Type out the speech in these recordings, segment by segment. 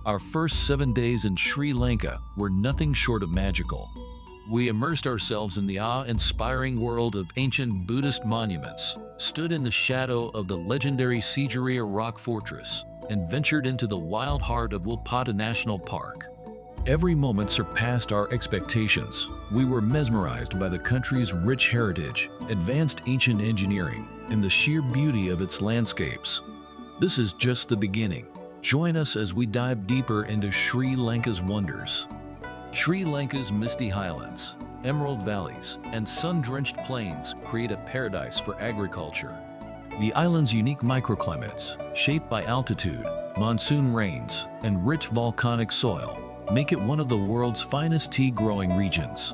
Our first 7 days in Sri Lanka were nothing short of magical. We immersed ourselves in the awe-inspiring world of ancient Buddhist monuments, stood in the shadow of the legendary Sigiriya Rock Fortress, and ventured into the wild heart of Wilpattu National Park. Every moment surpassed our expectations. We were mesmerized by the country's rich heritage, advanced ancient engineering, and the sheer beauty of its landscapes. This is just the beginning. Join us as we dive deeper into Sri Lanka's wonders. Sri Lanka's misty highlands, emerald valleys, and sun-drenched plains create a paradise for agriculture. The island's unique microclimates, shaped by altitude, monsoon rains, and rich volcanic soil, make it one of the world's finest tea-growing regions.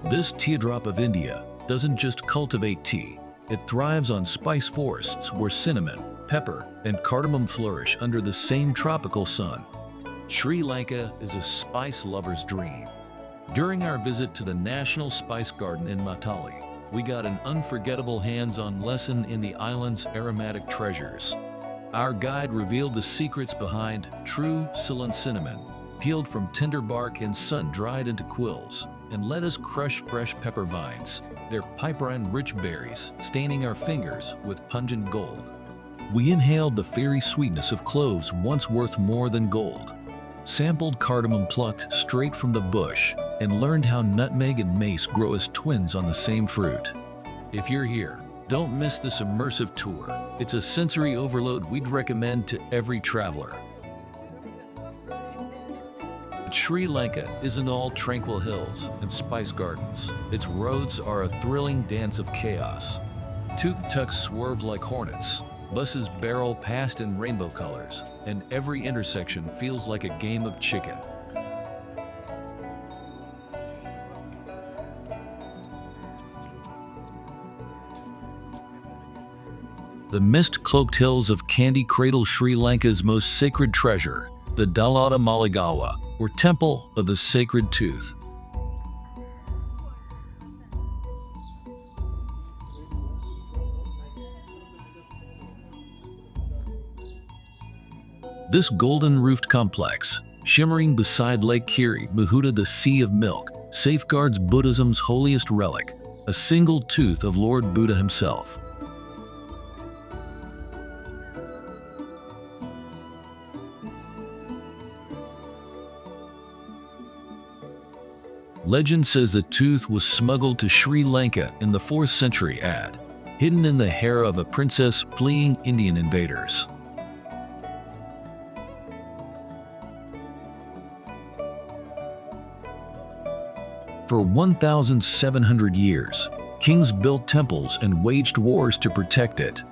This teardrop of India doesn't just cultivate tea, it thrives on spice forests where cinnamon, pepper, and cardamom flourish under the same tropical sun. Sri Lanka is a spice lover's dream. During our visit to the National Spice Garden in Matale, we got an unforgettable hands-on lesson in the island's aromatic treasures. Our guide revealed the secrets behind true Ceylon cinnamon, peeled from tender bark and sun-dried into quills, and let us crush fresh pepper vines, their piperine-rich berries staining our fingers with pungent gold. We inhaled the fairy sweetness of cloves once worth more than gold, sampled cardamom plucked straight from the bush, and learned how nutmeg and mace grow as twins on the same fruit. If you're here, don't miss this immersive tour. It's a sensory overload we'd recommend to every traveler. But Sri Lanka isn't all tranquil hills and spice gardens. Its roads are a thrilling dance of chaos. Tuk-tuks swerve like hornets, buses barrel past in rainbow colors, and every intersection feels like a game of chicken. The mist-cloaked hills of Kandy cradle Sri Lanka's most sacred treasure, the Dalada Maligawa, or Temple of the Sacred Tooth. This golden-roofed complex, shimmering beside Lake Kiri, Mahuta the Sea of Milk, safeguards Buddhism's holiest relic, a single tooth of Lord Buddha himself. Legend says the tooth was smuggled to Sri Lanka in the 4th century AD, hidden in the hair of a princess fleeing Indian invaders. For 1,700 years, kings built temples and waged wars to protect it.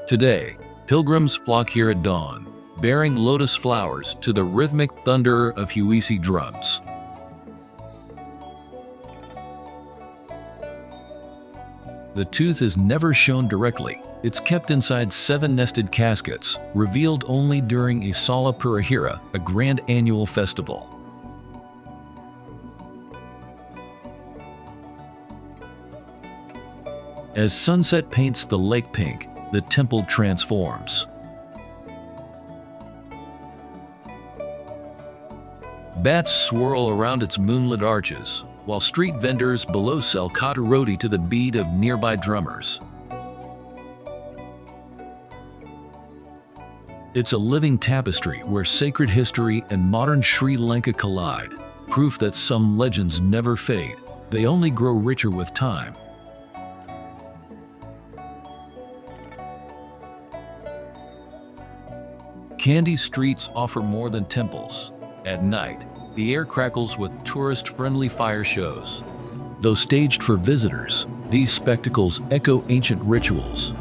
Today, pilgrims flock here at dawn, bearing lotus flowers to the rhythmic thunder of Huisi drums. The tooth is never shown directly. It's kept inside 7 nested caskets, revealed only during a Sala Purahira, a grand annual festival. As sunset paints the lake pink, the temple transforms. Bats swirl around its moonlit arches, while street vendors below sell kottu roti to the beat of nearby drummers. It's a living tapestry where sacred history and modern Sri Lanka collide, proof that some legends never fade, they only grow richer with time. Kandy streets offer more than temples. At night, the air crackles with tourist-friendly fire shows. Though staged for visitors, these spectacles echo ancient rituals.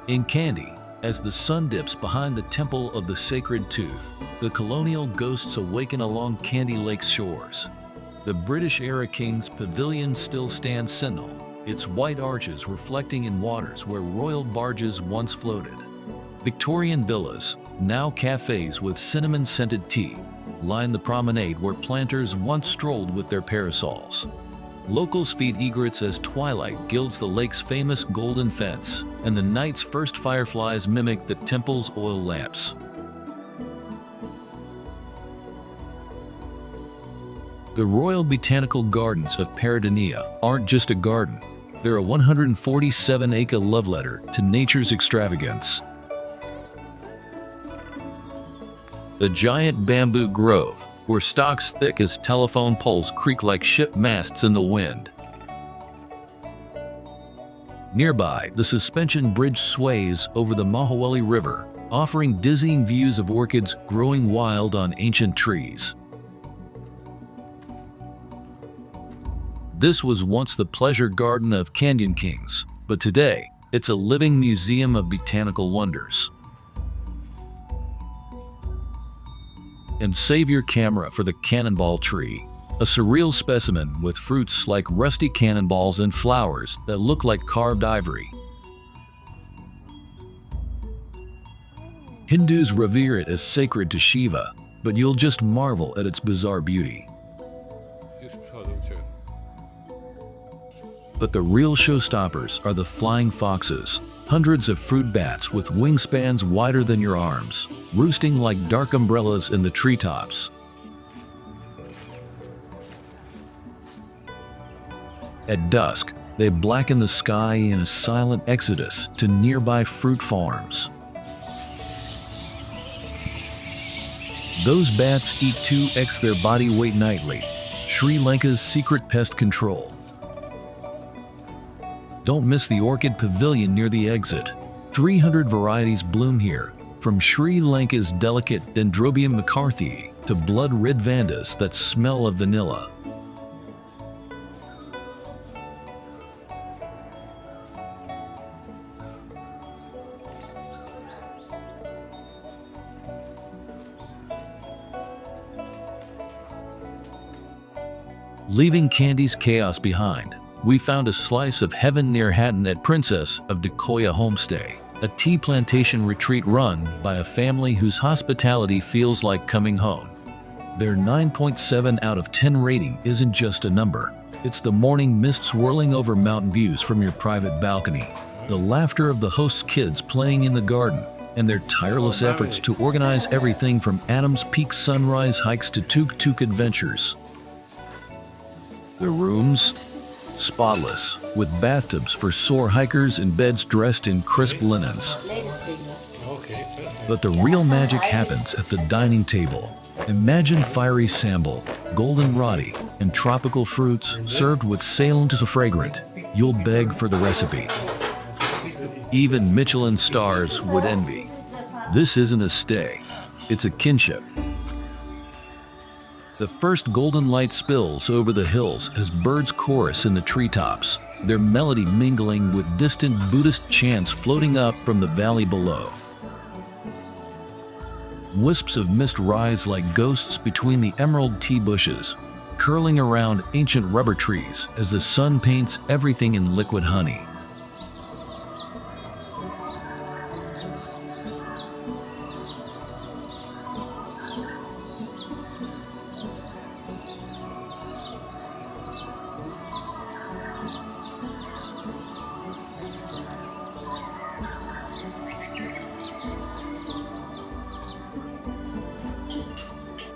In Kandy, as the sun dips behind the Temple of the Sacred Tooth, the colonial ghosts awaken along Kandy Lake's shores. The British-era King's Pavilion still stands sentinel, its white arches reflecting in waters where royal barges once floated. Victorian villas, now cafes with cinnamon-scented tea, line the promenade where planters once strolled with their parasols. Locals feed egrets as twilight gilds the lake's famous golden fence, and the night's first fireflies mimic the temple's oil lamps. The Royal Botanical Gardens of Peradeniya aren't just a garden. They're a 147-acre love letter to nature's extravagance. The giant bamboo grove, where stalks thick as telephone poles creak like ship masts in the wind. Nearby, the suspension bridge sways over the Mahaweli River, offering dizzying views of orchids growing wild on ancient trees. This was once the pleasure garden of canyon kings, but today, it's a living museum of botanical wonders. And save your camera for the cannonball tree, a surreal specimen with fruits like rusty cannonballs and flowers that look like carved ivory. Hindus revere it as sacred to Shiva, but you'll just marvel at its bizarre beauty. But the real showstoppers are the flying foxes, hundreds of fruit bats with wingspans wider than your arms, roosting like dark umbrellas in the treetops. At dusk, they blacken the sky in a silent exodus to nearby fruit farms. Those bats eat 2x their body weight nightly, Sri Lanka's secret pest control. Don't miss the orchid pavilion near the exit. 300 varieties bloom here, from Sri Lanka's delicate Dendrobium McCarthyi to blood-red vandas that smell of vanilla. Leaving Kandy's chaos behind, we found a slice of heaven near Hatton at Princess of Dickoya Homestay, a tea plantation retreat run by a family whose hospitality feels like coming home. Their 9.7 out of 10 rating isn't just a number. It's the morning mist swirling over mountain views from your private balcony, the laughter of the host's kids playing in the garden, and their tireless efforts to organize everything from Adams Peak sunrise hikes to tuk-tuk adventures. The rooms? Spotless, with bathtubs for sore hikers and beds dressed in crisp linens. But the real magic happens at the dining table. Imagine fiery sambal, golden roti, and tropical fruits served with Salem to fragrant. You'll beg for the recipe. Even Michelin stars would envy. This isn't a stay, it's a kinship. The first golden light spills over the hills as birds chorus in the treetops, their melody mingling with distant Buddhist chants floating up from the valley below. Wisps of mist rise like ghosts between the emerald tea bushes, curling around ancient rubber trees as the sun paints everything in liquid honey.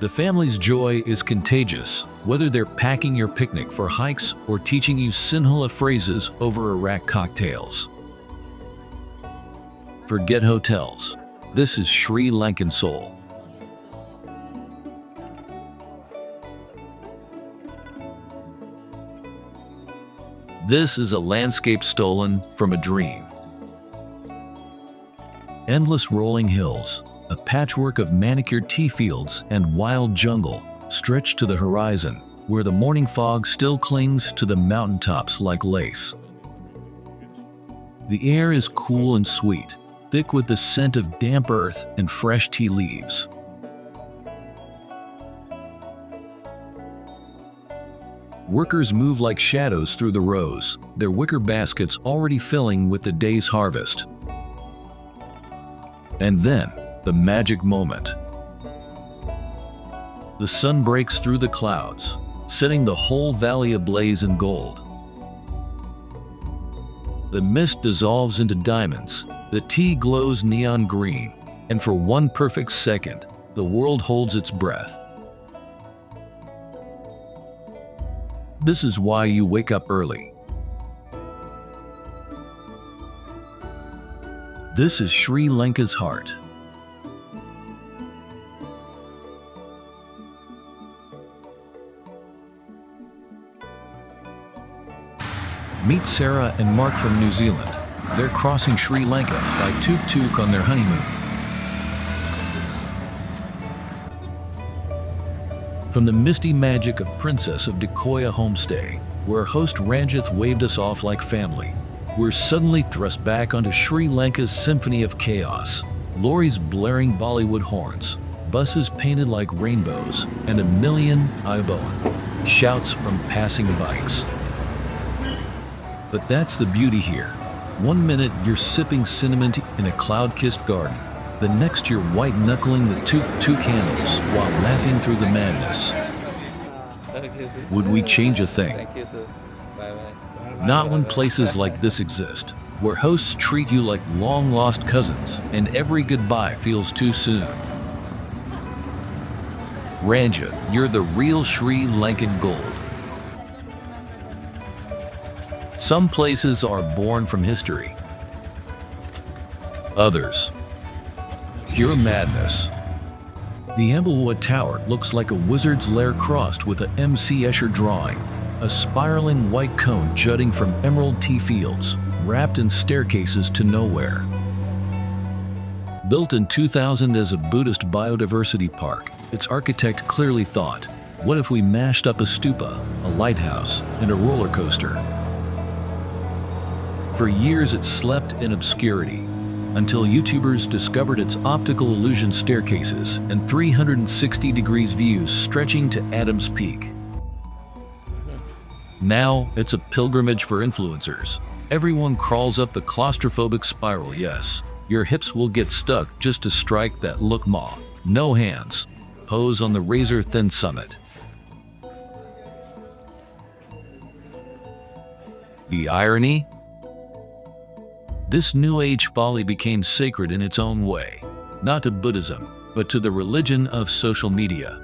The family's joy is contagious, whether they're packing your picnic for hikes or teaching you Sinhala phrases over Iraq cocktails. Forget hotels. This is Sri Lankan soul. This is a landscape stolen from a dream. Endless rolling hills, a patchwork of manicured tea fields and wild jungle stretch to the horizon, where the morning fog still clings to the mountaintops like lace. The air is cool and sweet, thick with the scent of damp earth and fresh tea leaves. Workers move like shadows through the rows, their wicker baskets already filling with the day's harvest. And then, the magic moment. The sun breaks through the clouds, setting the whole valley ablaze in gold. The mist dissolves into diamonds, the tea glows neon green, and for one perfect second, the world holds its breath. This is why you wake up early. This is Sri Lanka's heart. Meet Sarah and Mark from New Zealand. They're crossing Sri Lanka by tuk-tuk on their honeymoon. From the misty magic of Princess of Dickoya Homestay, where host Ranjith waved us off like family, we're suddenly thrust back onto Sri Lanka's symphony of chaos. Lorries blaring Bollywood horns, buses painted like rainbows, and a million Iboan shouts from passing bikes. But that's the beauty here. One minute you're sipping cinnamon tea in a cloud-kissed garden. The next you're white-knuckling the tuk-tuk handles while laughing through the madness. Would we change a thing? Thank you, sir. Bye-bye. Not when places like this exist, where hosts treat you like long-lost cousins and every goodbye feels too soon. Ranjith, you're the real Sri Lankan gold. Some places are born from history. Others, pure madness. The Ambuluwawa Tower looks like a wizard's lair crossed with a M.C. Escher drawing, a spiraling white cone jutting from emerald tea fields, wrapped in staircases to nowhere. Built in 2000 as a Buddhist biodiversity park, its architect clearly thought, what if we mashed up a stupa, a lighthouse, and a roller coaster? For years it slept in obscurity, until YouTubers discovered its optical illusion staircases and 360 degrees views stretching to Adam's Peak. Now it's a pilgrimage for influencers. Everyone crawls up the claustrophobic spiral, yes. Your hips will get stuck just to strike that look ma, no hands, pose on the razor-thin summit. The irony? This New Age folly became sacred in its own way, not to Buddhism, but to the religion of social media.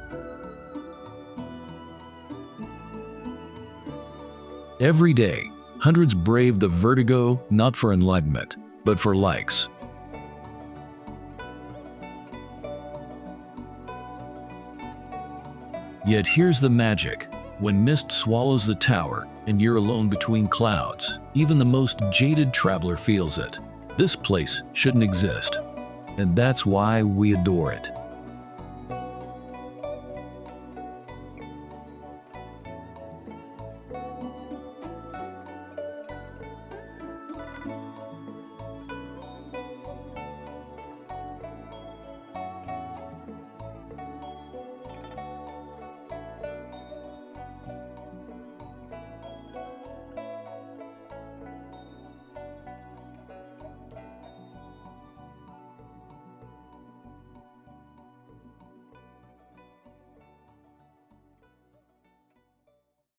Every day, hundreds brave the vertigo not for enlightenment, but for likes. Yet here's the magic. When mist swallows the tower and you're alone between clouds, even the most jaded traveler feels it. This place shouldn't exist, and that's why we adore it.